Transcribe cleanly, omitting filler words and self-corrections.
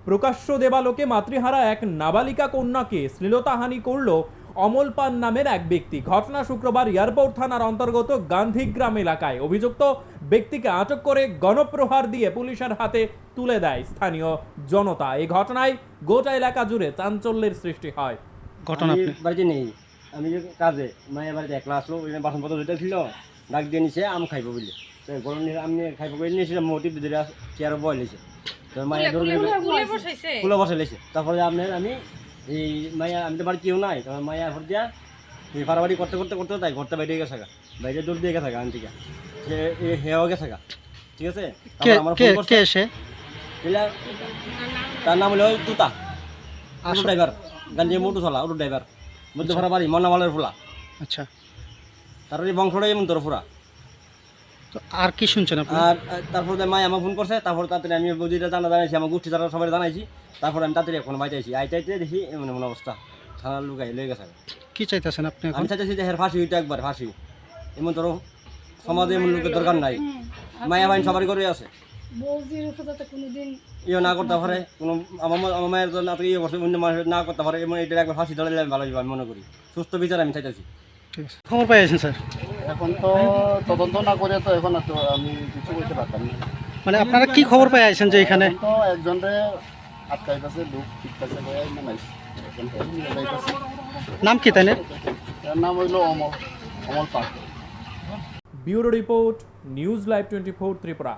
প্রকাশ্য দেবালোকে মাতৃহারা এক নাবালিকা কন্যাকে শ্লীলতাহানি করল অমল পান নামের এক ব্যক্তি। ঘটনা শুক্রবার এয়ারপোর্ট থানার অন্তর্গত গান্ধীগ্রাম এলাকায়। অভিযুক্ত ব্যক্তিকে আটক করে গণপ্রহার দিয়ে পুলিশের হাতে তুলে দেয় স্থানীয় জনতা। এই ঘটনায় গোটা এলাকা জুড়ে চাঞ্চল্যের সৃষ্টি হয়। ঘটনা আমি বাড়িতে নেই, আমি যে কাজে মায়ের বাড়িতে একলা আসলো, ওই বাসনপত্র দুইটা ছিল, ডাক দিয়ে নিছে আম খাইব বলে। তো গরম আমি খাইব বলে নিয়েছিলাম, মোটিভ ধরে চেয়ারও বয় লেছে। তো মায়ের ফুলে বসে লেছে। তারপরে আপনার আমি এই মায়া, আমি তো বাড়ি কেউ নাই, তখন মায়া ভর দিয়া এই ফাড়াবাড়ি করতে করতে করতে তাই ঘরটা বাইরে গেছে গা, বাইরে দৌড় দিয়ে গেছে গা আন থেকে হেও গেছে গা। ঠিক আছে, আমার কে এসে তার নাম হলো তুতা, অটো ড্রাইভার, গান্ধী মোটু চলা অটো ড্রাইভার, মধ্যে ভাড়া বাড়ি মন্নামালের ফুলা। আচ্ছা, তারপরে বংশটাই এমন তোর ফুরা। তো আর কি শুনছেন আপনি? আর তারপর মাই আমার ফোন করছে, তারপর তাড়াতাড়ি আমি বৌদিটা জানাইছি, আমার গোষ্ঠী যারা সবাই জানাইছি। তারপর আমি তাড়াতাড়ি এখন বাইতে আইছি, আইতে দেখি এমন এমন অবস্থা, থানার লুকাই লয়ে গেছে। কি চাইতেছেন আপনি এখন? আমি চাইতেছি যে ফাঁসি হইতো, একবার ফাঁসি। এমন তোর সমাজে এমন লোকের দরকার নাই। মায়া বাইন সবারই করে আছে, ইয়ে না করতে পারে কোনো আমার মায়ের জন্য ইয়ে করছে, অন্য মানুষের না করতে পারে, এমন এটা একবার ফাঁসি ধরে আমি ভালো আমি মনে করি। সুস্থ বিচার আমি চাইতেছি। ঠিক আছে, খবর পাইছেন স্যার? এখন তো তদন্ত না করে তো এখন তো আমি কিছু বলতে পারতাম না। মানে আপনারা কি খবর পাইছেন যে এখানে এখন তো একজনরে আটকাইতেছে, লোক ঠিকঠাক মানে নাম কি তাই? এর নাম হইল Amal Pal. Bureau report, news live 24 Tripura.